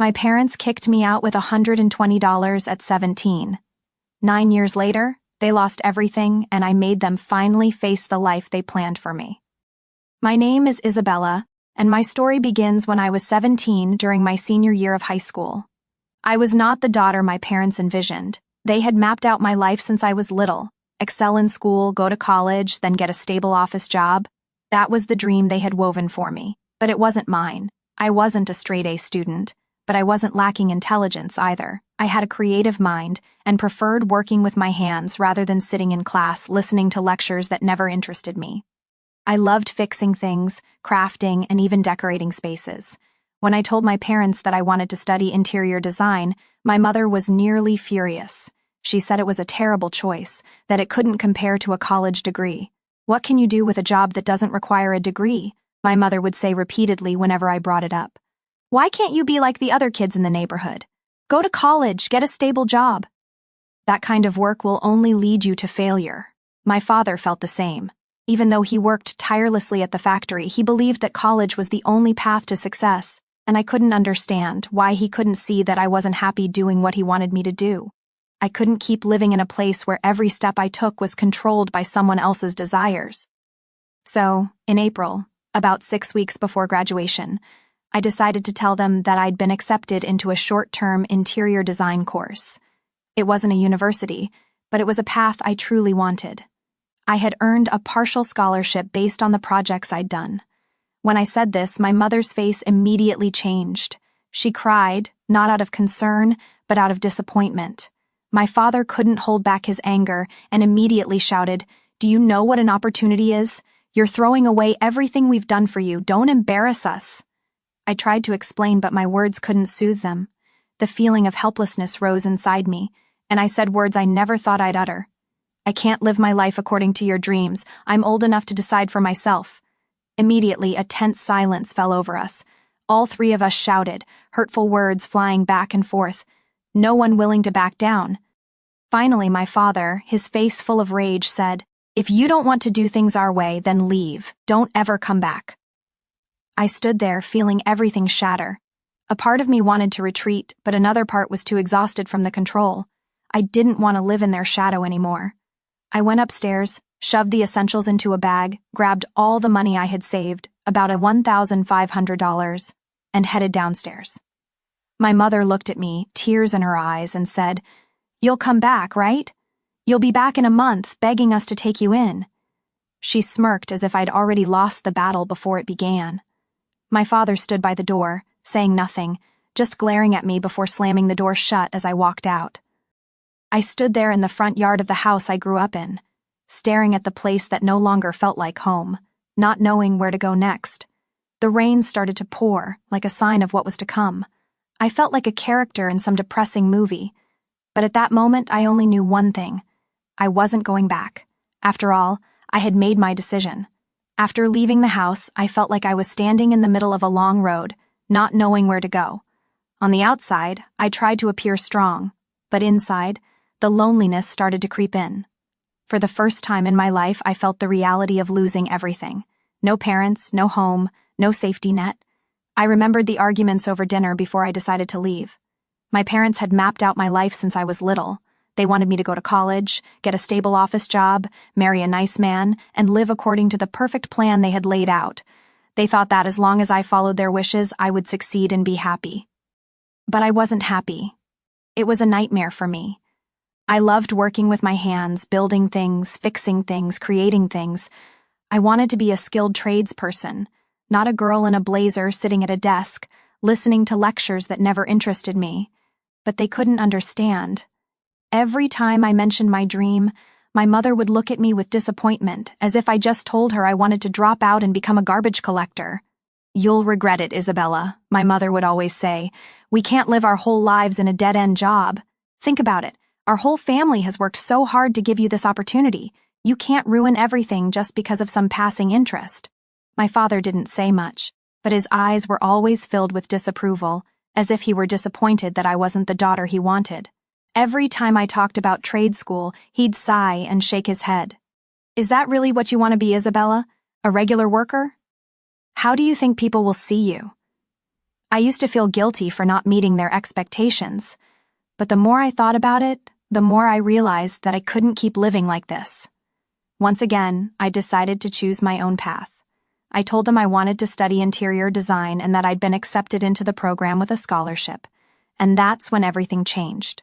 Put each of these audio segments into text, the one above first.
My parents kicked me out with $120 at 17. 9 years later, they lost everything, and I made them finally face the life they planned for me. My name is Isabella, and my story begins when I was 17 during my senior year of high school. I was not the daughter my parents envisioned. They had mapped out my life since I was little: excel in school, go to college, then get a stable office job. That was the dream they had woven for me, but it wasn't mine. I wasn't a straight-A student, but I wasn't lacking intelligence either. I had a creative mind and preferred working with my hands rather than sitting in class listening to lectures that never interested me. I loved fixing things, crafting, and even decorating spaces. When I told my parents that I wanted to study interior design, my mother was nearly furious. She said it was a terrible choice, that it couldn't compare to a college degree. "What can you do with a job that doesn't require a degree?" my mother would say repeatedly whenever I brought it up. "Why can't you be like the other kids in the neighborhood? Go to college, get a stable job." That kind of work will only lead you to failure. My father felt the same. Even though he worked tirelessly at the factory, he believed that college was the only path to success, and I couldn't understand why he couldn't see that I wasn't happy doing what he wanted me to do. I couldn't keep living in a place where every step I took was controlled by someone else's desires. So, in April, about 6 weeks before graduation, I decided to tell them that I'd been accepted into a short-term interior design course. It wasn't a university, but it was a path I truly wanted. I had earned a partial scholarship based on the projects I'd done. When I said this, my mother's face immediately changed. She cried, not out of concern, but out of disappointment. My father couldn't hold back his anger and immediately shouted, "Do you know what an opportunity is? You're throwing away everything we've done for you. Don't embarrass us." I tried to explain, but my words couldn't soothe them. The feeling of helplessness rose inside me, and I said words I never thought I'd utter. "I can't live my life according to your dreams. I'm old enough to decide for myself." Immediately, a tense silence fell over us. All three of us shouted, hurtful words flying back and forth, no one willing to back down. Finally, my father, his face full of rage, said, "If you don't want to do things our way, then leave. Don't ever come back." I stood there, feeling everything shatter. A part of me wanted to retreat, but another part was too exhausted from the control. I didn't want to live in their shadow anymore. I went upstairs, shoved the essentials into a bag, grabbed all the money I had saved, about $1,500, and headed downstairs. My mother looked at me, tears in her eyes, and said, "You'll come back, right? You'll be back in a month, begging us to take you in." She smirked as if I'd already lost the battle before it began. My father stood by the door, saying nothing, just glaring at me before slamming the door shut as I walked out. I stood there in the front yard of the house I grew up in, staring at the place that no longer felt like home, not knowing where to go next. The rain started to pour, like a sign of what was to come. I felt like a character in some depressing movie, but at that moment I only knew one thing. I wasn't going back. After all, I had made my decision. After leaving the house, I felt like I was standing in the middle of a long road, not knowing where to go. On the outside, I tried to appear strong, but inside, the loneliness started to creep in. For the first time in my life, I felt the reality of losing everything. No parents, no home, no safety net. I remembered the arguments over dinner before I decided to leave. My parents had mapped out my life since I was little. They wanted me to go to college, get a stable office job, marry a nice man, and live according to the perfect plan they had laid out. They thought that as long as I followed their wishes, I would succeed and be happy. But I wasn't happy. It was a nightmare for me. I loved working with my hands, building things, fixing things, creating things. I wanted to be a skilled tradesperson, not a girl in a blazer sitting at a desk, listening to lectures that never interested me. But they couldn't understand. Every time I mentioned my dream, my mother would look at me with disappointment, as if I just told her I wanted to drop out and become a garbage collector. "You'll regret it, Isabella," my mother would always say. "We can't live our whole lives in a dead-end job. Think about it. Our whole family has worked so hard to give you this opportunity. You can't ruin everything just because of some passing interest." My father didn't say much, but his eyes were always filled with disapproval, as if he were disappointed that I wasn't the daughter he wanted. Every time I talked about trade school, he'd sigh and shake his head. "Is that really what you want to be, Isabella? A regular worker? How do you think people will see you?" I used to feel guilty for not meeting their expectations, but the more I thought about it, the more I realized that I couldn't keep living like this. Once again, I decided to choose my own path. I told them I wanted to study interior design and that I'd been accepted into the program with a scholarship, and that's when everything changed.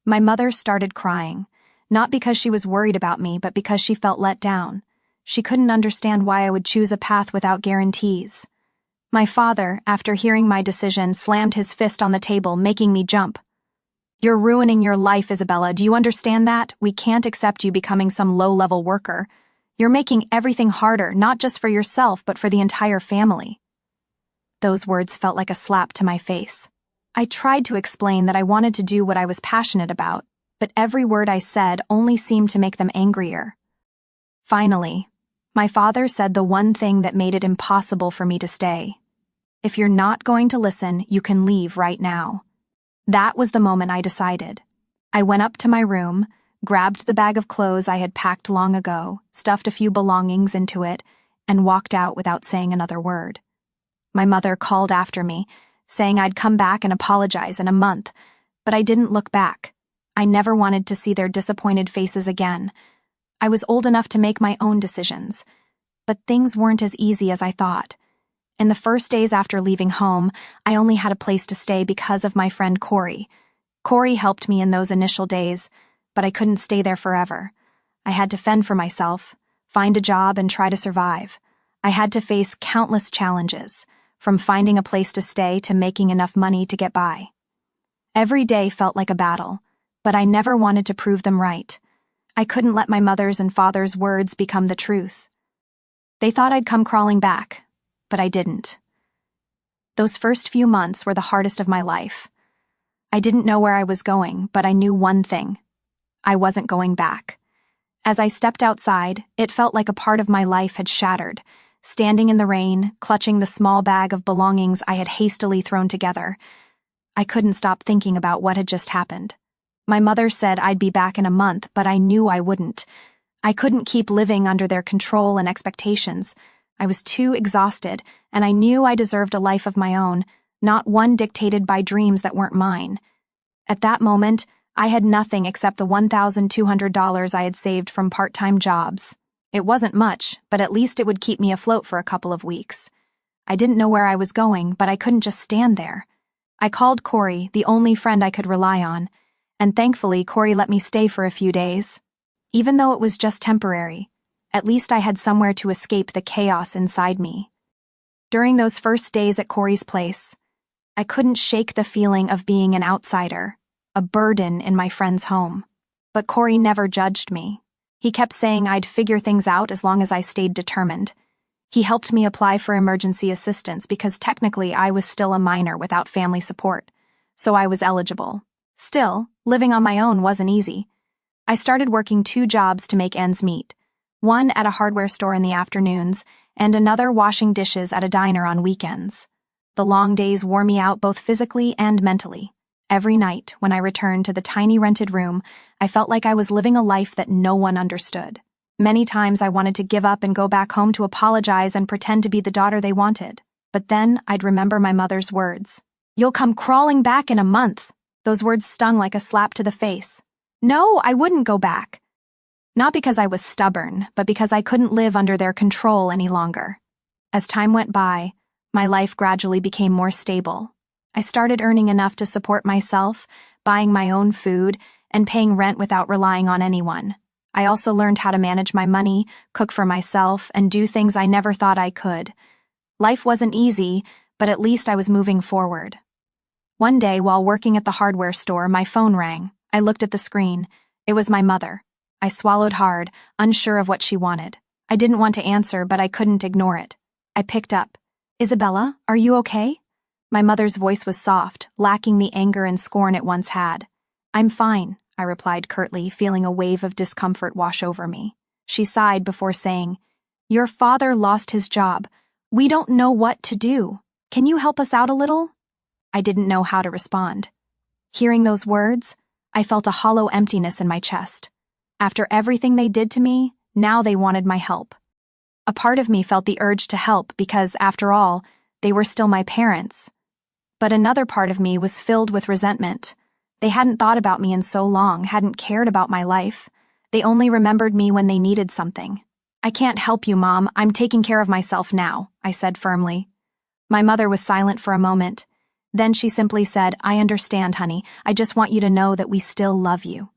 My mother started crying, not because she was worried about me, but because she felt let down. She couldn't understand why I would choose a path without guarantees. My father, after hearing my decision, slammed his fist on the table, making me jump. "You're ruining your life, Isabella. Do you understand that? We can't accept you becoming some low-level worker. You're making everything harder, not just for yourself, but for the entire family." Those words felt like a slap to my face. I tried to explain that I wanted to do what I was passionate about, but every word I said only seemed to make them angrier. Finally, my father said the one thing that made it impossible for me to stay. "If you're not going to listen, you can leave right now." That was the moment I decided. I went up to my room, grabbed the bag of clothes I had packed long ago, stuffed a few belongings into it, and walked out without saying another word. My mother called after me, saying I'd come back and apologize in a month, but I didn't look back. I never wanted to see their disappointed faces again. I was old enough to make my own decisions, but things weren't as easy as I thought. In the first days after leaving home, I only had a place to stay because of my friend Corey. Corey helped me in those initial days, but I couldn't stay there forever. I had to fend for myself, find a job, and try to survive. I had to face countless challenges, from finding a place to stay to making enough money to get by. Every day felt like a battle, but I never wanted to prove them right. I couldn't let my mother's and father's words become the truth. They thought I'd come crawling back, but I didn't. Those first few months were the hardest of my life. I didn't know where I was going, but I knew one thing. I wasn't going back. As I stepped outside, it felt like a part of my life had shattered, standing in the rain, clutching the small bag of belongings I had hastily thrown together. I couldn't stop thinking about what had just happened. My mother said I'd be back in a month, but I knew I wouldn't. I couldn't keep living under their control and expectations. I was too exhausted, and I knew I deserved a life of my own, not one dictated by dreams that weren't mine. At that moment, I had nothing except the $1,200 I had saved from part-time jobs. It wasn't much, but at least it would keep me afloat for a couple of weeks. I didn't know where I was going, but I couldn't just stand there. I called Corey, the only friend I could rely on, and thankfully Corey let me stay for a few days. Even though it was just temporary, at least I had somewhere to escape the chaos inside me. During those first days at Corey's place, I couldn't shake the feeling of being an outsider, a burden in my friend's home. But Corey never judged me. He kept saying I'd figure things out as long as I stayed determined. He helped me apply for emergency assistance because technically I was still a minor without family support, so I was eligible. Still, living on my own wasn't easy. I started working 2 jobs to make ends meet, one at a hardware store in the afternoons and another washing dishes at a diner on weekends. The long days wore me out both physically and mentally. Every night, when I returned to the tiny rented room, I felt like I was living a life that no one understood. Many times I wanted to give up and go back home to apologize and pretend to be the daughter they wanted. But then I'd remember my mother's words. "You'll come crawling back in a month." Those words stung like a slap to the face. No, I wouldn't go back. Not because I was stubborn, but because I couldn't live under their control any longer. As time went by, my life gradually became more stable. I started earning enough to support myself, buying my own food, and paying rent without relying on anyone. I also learned how to manage my money, cook for myself, and do things I never thought I could. Life wasn't easy, but at least I was moving forward. One day, while working at the hardware store, my phone rang. I looked at the screen. It was my mother. I swallowed hard, unsure of what she wanted. I didn't want to answer, but I couldn't ignore it. I picked up. "Isabella, are you okay?" My mother's voice was soft, lacking the anger and scorn it once had. "I'm fine," I replied curtly, feeling a wave of discomfort wash over me. She sighed before saying, "Your father lost his job. We don't know what to do. Can you help us out a little?" I didn't know how to respond. Hearing those words, I felt a hollow emptiness in my chest. After everything they did to me, now they wanted my help. A part of me felt the urge to help because, after all, they were still my parents. But another part of me was filled with resentment. They hadn't thought about me in so long, hadn't cared about my life. They only remembered me when they needed something. "I can't help you, Mom. I'm taking care of myself now," I said firmly. My mother was silent for a moment. Then she simply said, "I understand, honey. I just want you to know that we still love you."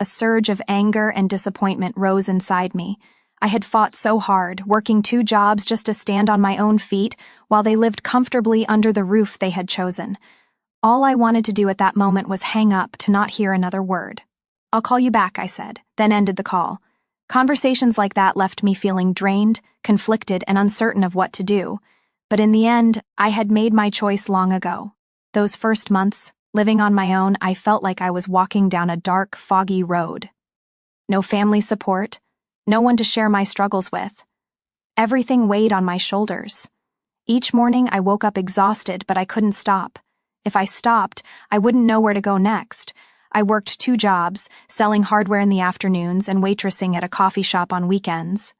A surge of anger and disappointment rose inside me. I had fought so hard, working 2 jobs just to stand on my own feet, while they lived comfortably under the roof they had chosen. All I wanted to do at that moment was hang up to not hear another word. "I'll call you back," I said, then ended the call. Conversations like that left me feeling drained, conflicted, and uncertain of what to do. But in the end, I had made my choice long ago. Those first months, living on my own, I felt like I was walking down a dark, foggy road. No family support, no one to share my struggles with. Everything weighed on my shoulders. Each morning I woke up exhausted, but I couldn't stop. If I stopped, I wouldn't know where to go next. I worked 2 jobs, selling hardware in the afternoons and waitressing at a coffee shop on weekends.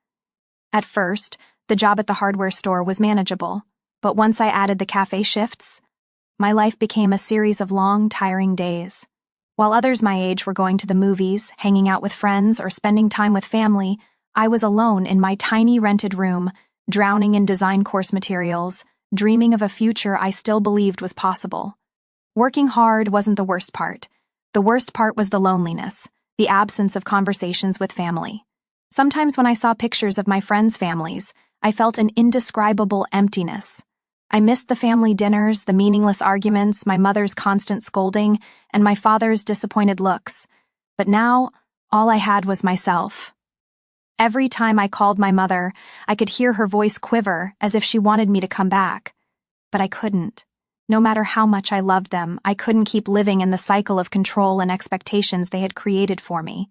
At first, the job at the hardware store was manageable, but once I added the cafe shifts, my life became a series of long, tiring days. While others my age were going to the movies, hanging out with friends, or spending time with family, I was alone in my tiny rented room, drowning in design course materials, dreaming of a future I still believed was possible. Working hard wasn't the worst part. The worst part was the loneliness, the absence of conversations with family. Sometimes when I saw pictures of my friends' families, I felt an indescribable emptiness. I missed the family dinners, the meaningless arguments, my mother's constant scolding, and my father's disappointed looks. But now, all I had was myself. Every time I called my mother, I could hear her voice quiver as if she wanted me to come back. But I couldn't. No matter how much I loved them, I couldn't keep living in the cycle of control and expectations they had created for me.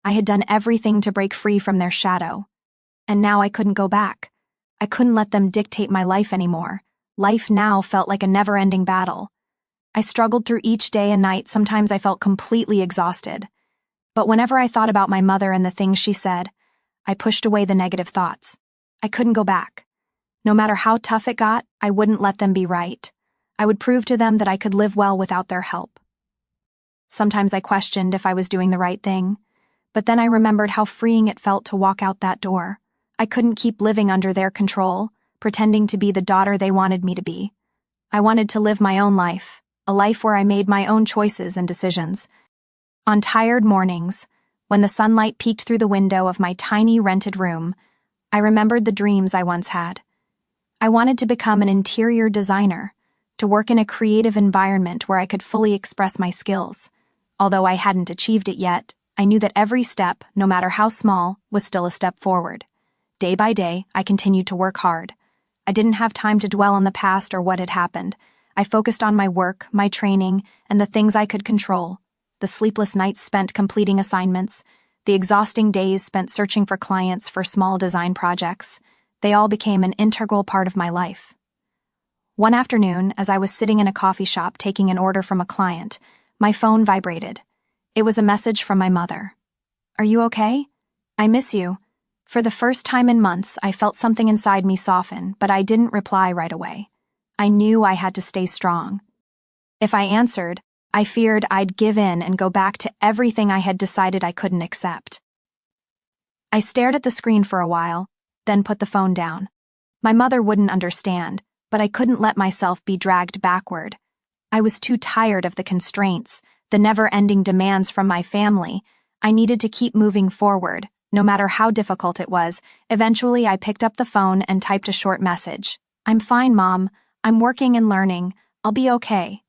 I had done everything to break free from their shadow. And now I couldn't go back. I couldn't let them dictate my life anymore. Life now felt like a never-ending battle. I struggled through each day and night. Sometimes I felt completely exhausted. But whenever I thought about my mother and the things she said, I pushed away the negative thoughts. I couldn't go back. No matter how tough it got, I wouldn't let them be right. I would prove to them that I could live well without their help. Sometimes I questioned if I was doing the right thing, but then I remembered how freeing it felt to walk out that door. I couldn't keep living under their control, pretending to be the daughter they wanted me to be. I wanted to live my own life, a life where I made my own choices and decisions. On tired mornings, when the sunlight peeked through the window of my tiny rented room, I remembered the dreams I once had. I wanted to become an interior designer, to work in a creative environment where I could fully express my skills. Although I hadn't achieved it yet, I knew that every step, no matter how small, was still a step forward. Day by day, I continued to work hard. I didn't have time to dwell on the past or what had happened. I focused on my work, my training, and the things I could control. The sleepless nights spent completing assignments, the exhausting days spent searching for clients for small design projects, they all became an integral part of my life. One afternoon, as I was sitting in a coffee shop taking an order from a client, my phone vibrated. It was a message from my mother. "Are you okay? I miss you." For the first time in months, I felt something inside me soften, but I didn't reply right away. I knew I had to stay strong. If I answered, I feared I'd give in and go back to everything I had decided I couldn't accept. I stared at the screen for a while, then put the phone down. My mother wouldn't understand, but I couldn't let myself be dragged backward. I was too tired of the constraints, the never-ending demands from my family. I needed to keep moving forward, no matter how difficult it was. Eventually, I picked up the phone and typed a short message. "I'm fine, Mom. I'm working and learning. I'll be okay."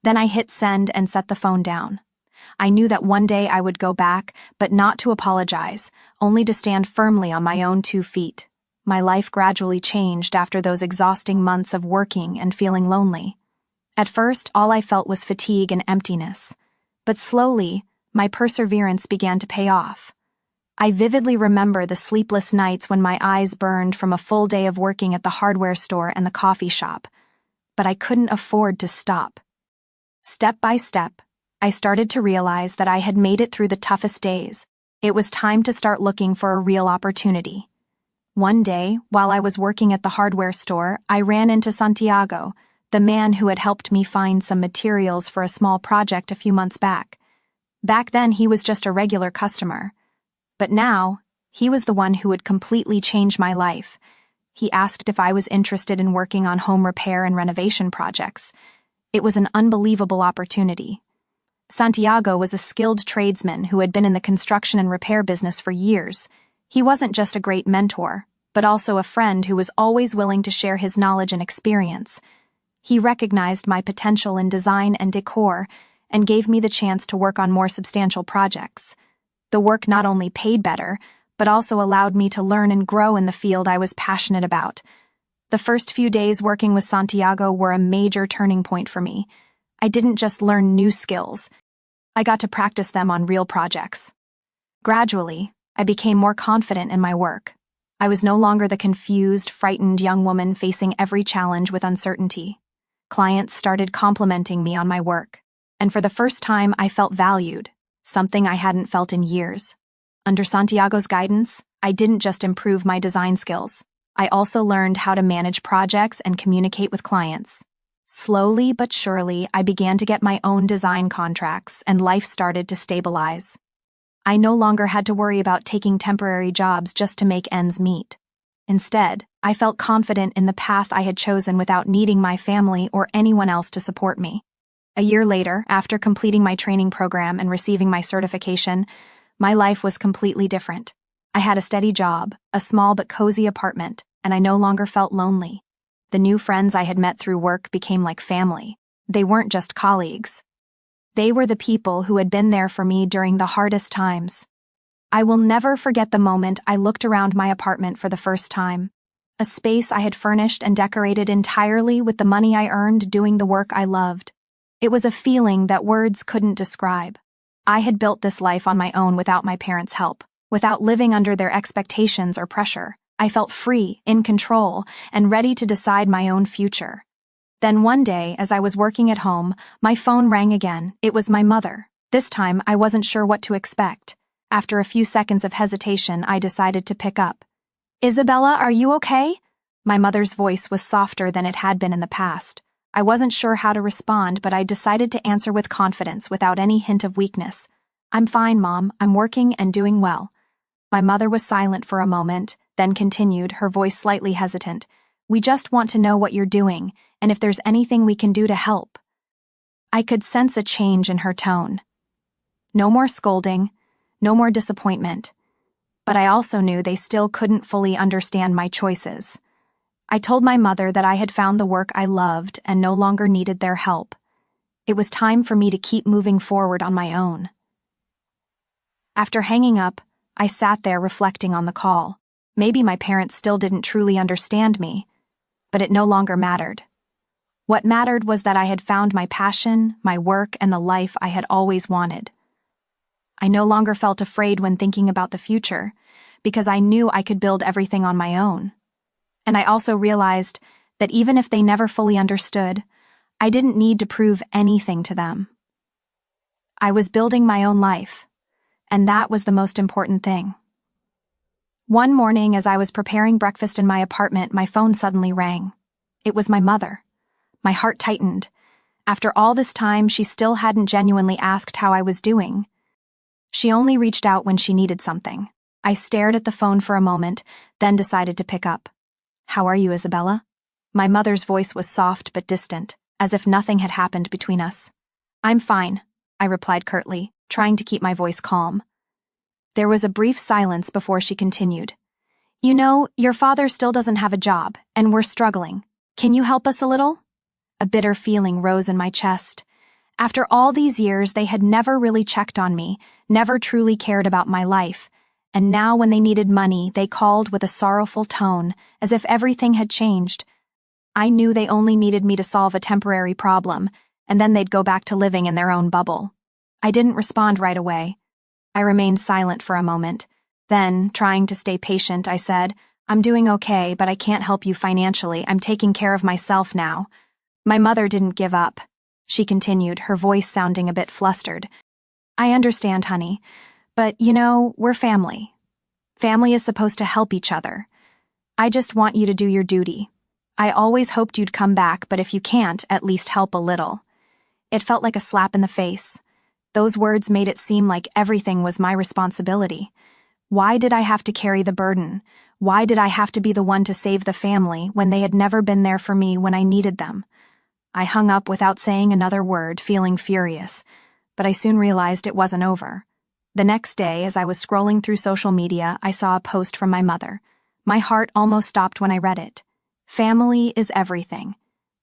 Then I hit send and set the phone down. I knew that one day I would go back, but not to apologize, only to stand firmly on my own 2 feet. My life gradually changed after those exhausting months of working and feeling lonely. At first, all I felt was fatigue and emptiness. But slowly, my perseverance began to pay off. I vividly remember the sleepless nights when my eyes burned from a full day of working at the hardware store and the coffee shop. But I couldn't afford to stop. Step by step, I started to realize that I had made it through the toughest days. It was time to start looking for a real opportunity. One day, while I was working at the hardware store, I ran into Santiago, the man who had helped me find some materials for a small project a few months back. Back then, he was just a regular customer. But now, he was the one who would completely change my life. He asked if I was interested in working on home repair and renovation projects. It was an unbelievable opportunity. Santiago was a skilled tradesman who had been in the construction and repair business for years. He wasn't just a great mentor, but also a friend who was always willing to share his knowledge and experience. He recognized my potential in design and decor and gave me the chance to work on more substantial projects. The work not only paid better, but also allowed me to learn and grow in the field I was passionate about. The first few days working with Santiago were a major turning point for me. I didn't just learn new skills. I got to practice them on real projects. Gradually, I became more confident in my work. I was no longer the confused, frightened young woman facing every challenge with uncertainty. Clients started complimenting me on my work, and for the first time I felt valued, something I hadn't felt in years. Under Santiago's guidance, I didn't just improve my design skills. I also learned how to manage projects and communicate with clients. Slowly but surely, I began to get my own design contracts, and life started to stabilize. I no longer had to worry about taking temporary jobs just to make ends meet. Instead, I felt confident in the path I had chosen without needing my family or anyone else to support me. A year later, after completing my training program and receiving my certification, my life was completely different. I had a steady job, a small but cozy apartment, and I no longer felt lonely. The new friends I had met through work became like family. They weren't just colleagues. They were the people who had been there for me during the hardest times. I will never forget the moment I looked around my apartment for the first time. A space I had furnished and decorated entirely with the money I earned doing the work I loved. It was a feeling that words couldn't describe. I had built this life on my own without my parents' help, without living under their expectations or pressure. I felt free, in control, and ready to decide my own future. Then one day, as I was working at home, my phone rang again. It was my mother. This time, I wasn't sure what to expect. After a few seconds of hesitation, I decided to pick up. "Isabella, are you okay?" My mother's voice was softer than it had been in the past. I wasn't sure how to respond, but I decided to answer with confidence without any hint of weakness. "I'm fine, Mom. I'm working and doing well." My mother was silent for a moment, then continued, her voice slightly hesitant. "We just want to know what you're doing, and if there's anything we can do to help." I could sense a change in her tone. No more scolding, no more disappointment. But I also knew they still couldn't fully understand my choices. I told my mother that I had found the work I loved and no longer needed their help. It was time for me to keep moving forward on my own. After hanging up, I sat there reflecting on the call. Maybe my parents still didn't truly understand me, but it no longer mattered. What mattered was that I had found my passion, my work, and the life I had always wanted. I no longer felt afraid when thinking about the future, because I knew I could build everything on my own. And I also realized that even if they never fully understood, I didn't need to prove anything to them. I was building my own life, and that was the most important thing. One morning, as I was preparing breakfast in my apartment, my phone suddenly rang. It was my mother. My heart tightened. After all this time, she still hadn't genuinely asked how I was doing. She only reached out when she needed something. I stared at the phone for a moment, then decided to pick up. "How are you, Isabella?" My mother's voice was soft but distant, as if nothing had happened between us. "I'm fine," I replied curtly, trying to keep my voice calm. There was a brief silence before she continued. "You know, your father still doesn't have a job, and we're struggling. Can you help us a little?" A bitter feeling rose in my chest. After all these years, they had never really checked on me, never truly cared about my life, and now when they needed money, they called with a sorrowful tone, as if everything had changed. I knew they only needed me to solve a temporary problem, and then they'd go back to living in their own bubble. I didn't respond right away. I remained silent for a moment. Then, trying to stay patient, I said, "I'm doing okay, but I can't help you financially. I'm taking care of myself now." My mother didn't give up. She continued, her voice sounding a bit flustered. "I understand, honey, but you know, we're family. Family is supposed to help each other. I just want you to do your duty. I always hoped you'd come back, but if you can't, at least help a little." It felt like a slap in the face. Those words made it seem like everything was my responsibility. Why did I have to carry the burden? Why did I have to be the one to save the family when they had never been there for me when I needed them? I hung up without saying another word, feeling furious, but I soon realized it wasn't over. The next day, as I was scrolling through social media, I saw a post from my mother. My heart almost stopped when I read it. "Family is everything.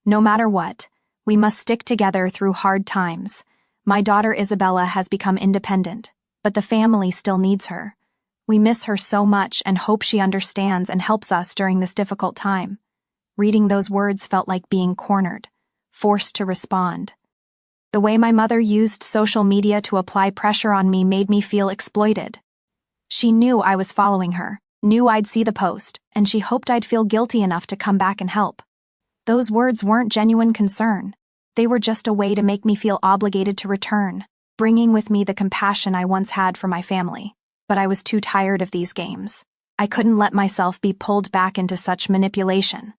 No matter what, we must stick together through hard times. My daughter Isabella has become independent, but the family still needs her. We miss her so much and hope she understands and helps us during this difficult time." Reading those words felt like being cornered, forced to respond. The way my mother used social media to apply pressure on me made me feel exploited. She knew I was following her, knew I'd see the post, and she hoped I'd feel guilty enough to come back and help. Those words weren't genuine concern. They were just a way to make me feel obligated to return, bringing with me the compassion I once had for my family. But I was too tired of these games. I couldn't let myself be pulled back into such manipulation.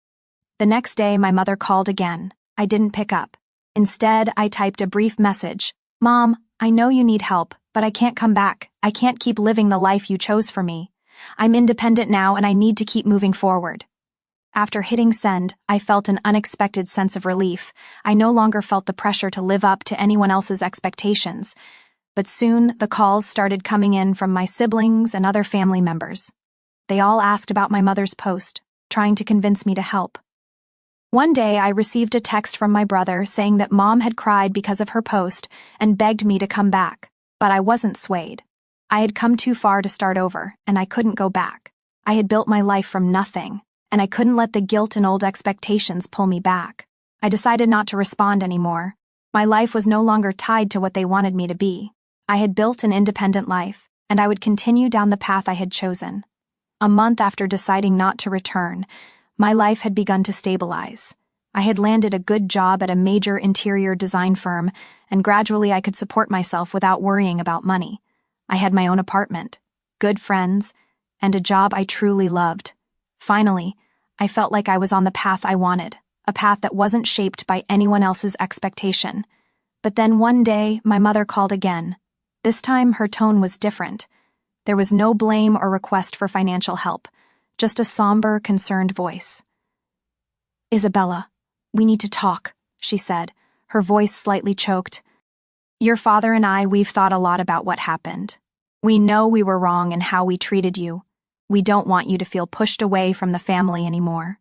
The next day, my mother called again. I didn't pick up. Instead, I typed a brief message. "Mom, I know you need help, but I can't come back. I can't keep living the life you chose for me. I'm independent now and I need to keep moving forward." After hitting send, I felt an unexpected sense of relief. I no longer felt the pressure to live up to anyone else's expectations. But soon, the calls started coming in from my siblings and other family members. They all asked about my mother's post, trying to convince me to help. One day, I received a text from my brother saying that Mom had cried because of her post and begged me to come back, but I wasn't swayed. I had come too far to start over, and I couldn't go back. I had built my life from nothing, and I couldn't let the guilt and old expectations pull me back. I decided not to respond anymore. My life was no longer tied to what they wanted me to be. I had built an independent life, and I would continue down the path I had chosen. A month after deciding not to return, my life had begun to stabilize. I had landed a good job at a major interior design firm, and gradually I could support myself without worrying about money. I had my own apartment, good friends, and a job I truly loved. Finally, I felt like I was on the path I wanted, a path that wasn't shaped by anyone else's expectation. But then one day, my mother called again. This time, her tone was different. There was no blame or request for financial help, just a somber, concerned voice. "Isabella, we need to talk," she said, her voice slightly choked. "Your father and we've thought a lot about what happened. We know we were wrong in how we treated you. We don't want you to feel pushed away from the family anymore.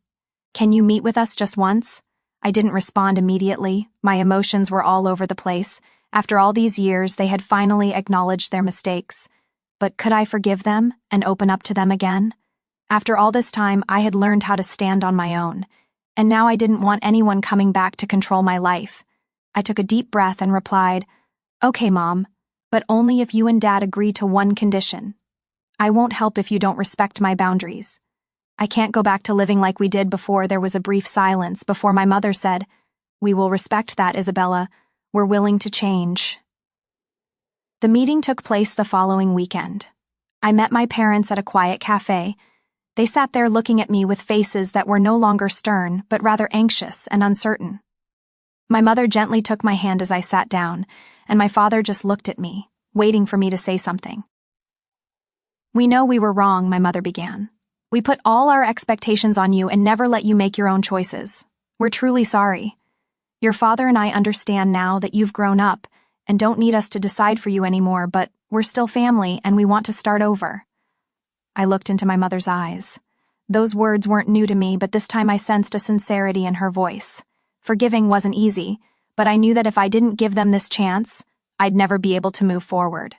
Can you meet with us just once?" I didn't respond immediately. My emotions were all over the place. After all these years, they had finally acknowledged their mistakes. But could I forgive them and open up to them again? After all this time, I had learned how to stand on my own, and now I didn't want anyone coming back to control my life. I took a deep breath and replied, "Okay, Mom, but only if you and Dad agree to one condition. I won't help if you don't respect my boundaries. I can't go back to living like we did before." There was a brief silence before my mother said, "We will respect that, Isabella. We're willing to change." The meeting took place the following weekend. I met my parents at a quiet cafe. They sat there looking at me with faces that were no longer stern, but rather anxious and uncertain. My mother gently took my hand as I sat down, and my father just looked at me, waiting for me to say something. "We know we were wrong," my mother began. "We put all our expectations on you and never let you make your own choices. We're truly sorry. Your father and I understand now that you've grown up and don't need us to decide for you anymore, but we're still family and we want to start over." I looked into my mother's eyes. Those words weren't new to me, but this time I sensed a sincerity in her voice. Forgiving wasn't easy, but I knew that if I didn't give them this chance, I'd never be able to move forward.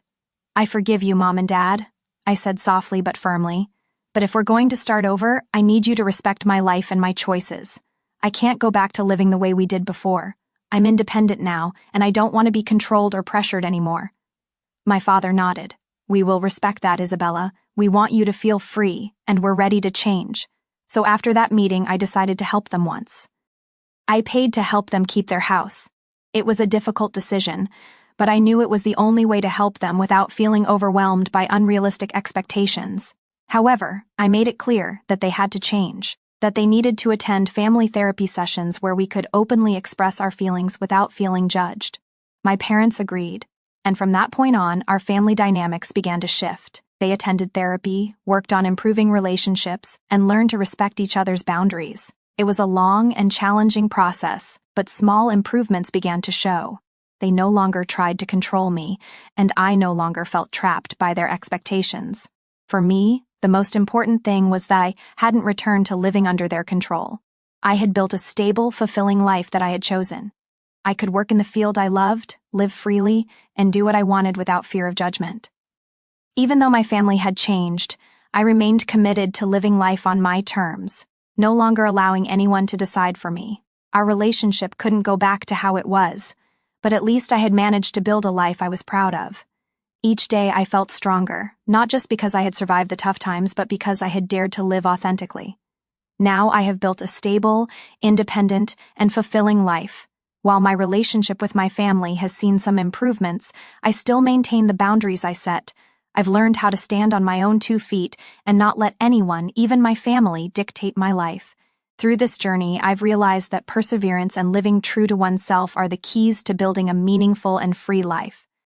"I forgive you, Mom and Dad," I said softly but firmly. "But if we're going to start over, I need you to respect my life and my choices. I can't go back to living the way we did before. I'm independent now, and I don't want to be controlled or pressured anymore." My father nodded. "We will respect that, Isabella. We want you to feel free, and we're ready to change." So after that meeting, I decided to help them once. I paid to help them keep their house. It was a difficult decision, but I knew it was the only way to help them without feeling overwhelmed by unrealistic expectations. However, I made it clear that they had to change. that they needed to attend family therapy sessions where we could openly express our feelings without feeling judged. My parents agreed, and from that point on, our family dynamics began to shift. They attended therapy, worked on improving relationships, and learned to respect each other's boundaries. It was a long and challenging process, but small improvements began to show. They no longer tried to control me, and I no longer felt trapped by their expectations. For me, the most important thing was that I hadn't returned to living under their control. I had built a stable, fulfilling life that I had chosen. I could work in the field I loved, live freely, and do what I wanted without fear of judgment. Even though my family had changed, I remained committed to living life on my terms, no longer allowing anyone to decide for me. Our relationship couldn't go back to how it was, but at least I had managed to build a life I was proud of. Each day I felt stronger, not just because I had survived the tough times, but because I had dared to live authentically. Now I have built a stable, independent, and fulfilling life. While my relationship with my family has seen some improvements, I still maintain the boundaries I set. I've learned how to stand on my own 2 feet and not let anyone, even my family, dictate my life. Through this journey, I've realized that perseverance and living true to oneself are the keys to building a meaningful and free life.